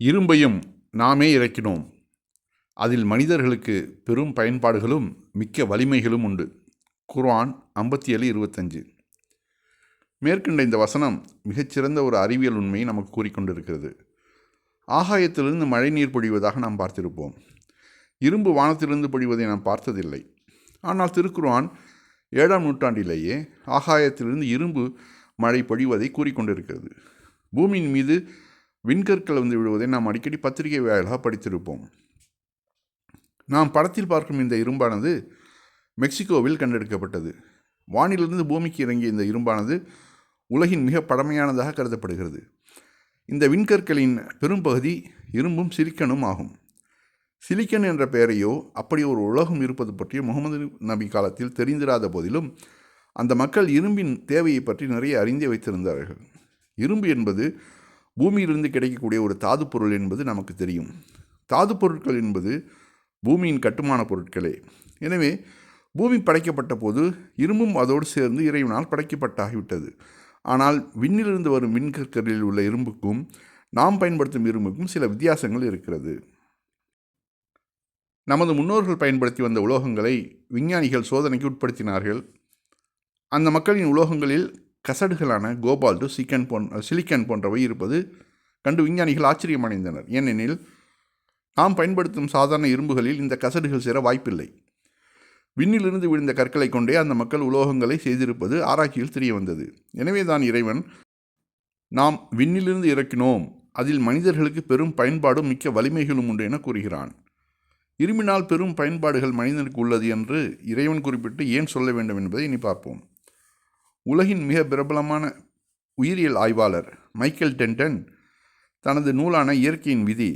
இரும்பையும் நாமே இறக்கினோம். அதில் மனிதர்களுக்கு பெரும் பயன்பாடுகளும் மிக்க வலிமைகளும் உண்டு. குர்ஆன் 57:25. மேற்கண்ட இந்த வசனம் மிகச்சிறந்த ஒரு அறிவியல் உண்மையை நமக்கு கூறிக்கொண்டிருக்கிறது. ஆகாயத்திலிருந்து மழை நீர் பொழிவதாக நாம் பார்த்திருப்போம். இரும்பு வானத்திலிருந்து பொழிவதை நாம் பார்த்ததில்லை. ஆனால் திருக்குர்ஆன் 7ஆம் நூற்றாண்டிலேயே ஆகாயத்திலிருந்து இரும்பு மழை பொழிவதை கூறிக்கொண்டிருக்கிறது. பூமியின் மீது விண்கற்கள் வந்து விழுவதை நாம் அடிக்கடி பத்திரிகை வாயிலாக படித்திருப்போம். நாம் படத்தில் பார்க்கும் இந்த இரும்பானது மெக்சிகோவில் கண்டெடுக்கப்பட்டது. வானிலிருந்து பூமிக்கு இறங்கிய இந்த இரும்பானது உலகின் மிக பழமையானதாக கருதப்படுகிறது. இந்த விண்கற்களின் பெரும்பகுதி இரும்பும் சிலிக்கனும் ஆகும். சிலிக்கன் என்ற பெயரையோ அப்படி ஒரு உலகம் இருப்பது பற்றிய முகமது நபி காலத்தில் தெரிந்திராத போதிலும் அந்த மக்கள் இரும்பின் தேவையை பற்றி நிறைய அறிந்தே வைத்திருந்தார்கள். இரும்பு என்பது பூமியிலிருந்து கிடைக்கக்கூடிய ஒரு தாது பொருள் என்பது நமக்கு தெரியும். தாது பொருட்கள் என்பது பூமியின் கட்டுமான பொருட்களே. எனவே பூமி படைக்கப்பட்ட போது இரும்பும் அதோடு சேர்ந்து இறைவனால் படைக்கப்பட்டாகிவிட்டது. ஆனால் விண்ணிலிருந்து வரும் விண்கற்களில் உள்ள இரும்புக்கும் நாம் பயன்படுத்தும் இரும்புக்கும் சில வித்தியாசங்கள் இருக்கிறது. நமது முன்னோர்கள் பயன்படுத்தி வந்த உலோகங்களை விஞ்ஞானிகள் சோதனைக்கு உட்படுத்தினார்கள். அந்த மக்களின் உலோகங்களில் கசடுகளான கோபால்டு, சிலிக்கன் போன்றவை இருப்பது கண்டு விஞ்ஞானிகள் ஆச்சரியமடைந்தனர். ஏனெனில் நாம் பயன்படுத்தும் சாதாரண இரும்புகளில் இந்த கசடுகள் சேர வாய்ப்பில்லை. விண்ணிலிருந்து விழுந்த கற்களை கொண்டே அந்த மக்கள் உலோகங்களை செய்திருப்பது ஆராய்ச்சியில் தெரிய வந்தது. எனவே தான் இறைவன் நாம் விண்ணிலிருந்து இறக்கினோம், அதில் மனிதர்களுக்கு பெரும் பயன்பாடும் மிக்க வலிமைகளும் உண்டு என கூறுகிறான். இரும்பினால் பெரும் பயன்பாடுகள் மனிதனுக்கு உள்ளது என்று இறைவன் குறிப்பிட்டு ஏன் சொல்ல வேண்டும் என்பதை இனி பார்ப்போம். உலகின் மிக பிரபலமான உயிரியல் ஆய்வாளர் மைக்கேல் டென்டன் தனது நூலான இயற்கையின் விதி,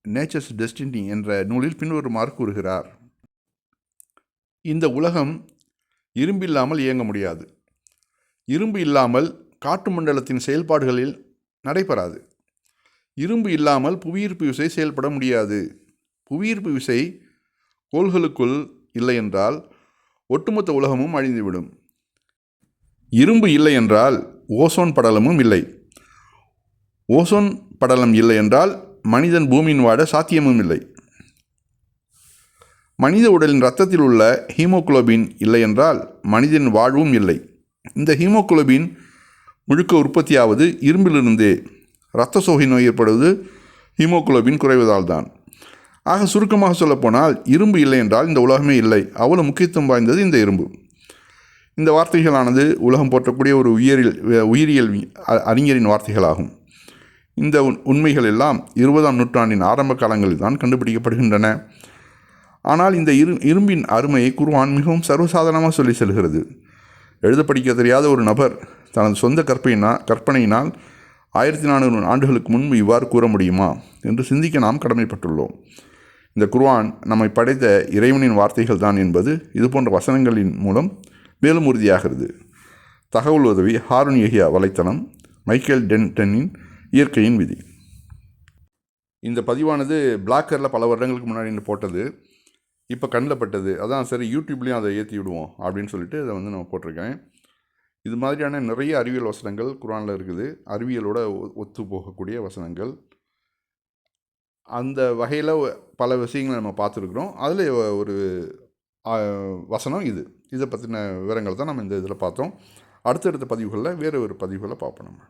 நேச்சர்ஸ் டெஸ்டினி என்ற நூலில் பின்வருமாறு கூறுகிறார். இந்த உலகம் இரும்பில்லாமல் இயங்க முடியாது. இரும்பு இல்லாமல் காற்று மண்டலத்தின் செயல்பாடுகளில் நடைபெறாது. இரும்பு இல்லாமல் புவியீர்ப்பு விசை செயல்பட முடியாது. புவியீர்ப்பு விசை கோள்களுக்குள் இல்லை என்றால் ஒட்டுமொத்த உலகமும் அழிந்துவிடும். இரும்பு இல்லை என்றால் ஓசோன் படலமும் இல்லை. ஓசோன் படலம் இல்லை என்றால் மனிதன் பூமியின் வாழ சாத்தியமும் இல்லை. மனித உடலின் இரத்தத்தில் உள்ள ஹீமோகுளோபின் இல்லை என்றால் மனிதன் வாழ்வும் இல்லை. இந்த ஹீமோகுளோபின் முழுக்க உற்பத்தியாவது இரும்பிலிருந்தே. இரத்த சோகை நோய் ஏற்படுவது ஹீமோகுளோபின் குறைவதால் தான். ஆக சுருக்கமாக சொல்லப்போனால் இரும்பு இல்லை என்றால் இந்த உலகமே இல்லை. அவ்வளவு முக்கியத்துவம் வாய்ந்தது இந்த இரும்பு. இந்த வார்த்தைகளானது உலகம் போற்றக்கூடிய ஒரு உயிரியல் அறிஞரின் வார்த்தைகளாகும். இந்த உண்மைகள் எல்லாம் 20ஆம் நூற்றாண்டின் ஆரம்ப காலங்களில் தான் கண்டுபிடிக்கப்படுகின்றன. ஆனால் இந்த இரும்பின் அருமையை குர்ஆன் மிகவும் சர்வசாதாரணமாக சொல்லி செல்கிறது. எழுத படிக்க தெரியாத ஒரு நபர் தனது சொந்த கற்பனையினால் 1400 ஆண்டுகளுக்கு முன்பு இவ்வாறு கூற முடியுமா என்று சிந்திக்க நாம் கடமைப்பட்டுள்ளோம். இந்த குர்ஆன் நம்மை படைத்த இறைவனின் வார்த்தைகள் தான் என்பது இதுபோன்ற வசனங்களின் மூலம் மேலும் உறுதியாகிறது. தகவல் உதவி ஹாரூன் யஹ்யா வலைத்தளம், மைக்கேல் டென்டனின் இயற்கையின் விதி. இந்த பதிவானது பிளாக்கரில் பல வருடங்களுக்கு முன்னாடி போட்டது, இப்போ கண்ணில் பட்டது. அதான் சரி யூடியூப்லேயும் அதை ஏற்றி விடுவோம் அப்படின்னு சொல்லிட்டு அதை நம்ம போட்டிருக்கேன். இது மாதிரியான நிறைய அறிவியல் வசனங்கள் குர்ஆனில் இருக்குது. அறிவியலோட ஒத்து போகக்கூடிய வசனங்கள். அந்த வகையில் பல விஷயங்களை நம்ம பார்த்துருக்குறோம். அதில் ஒரு வசனம் இதை பற்றின விவரங்கள் தான் நம்ம இந்த இதில் பார்த்தோம். அடுத்தடுத்த பதிவுகளில் வேறு ஒரு பதிவுகளை பார்ப்போம் நம்ம.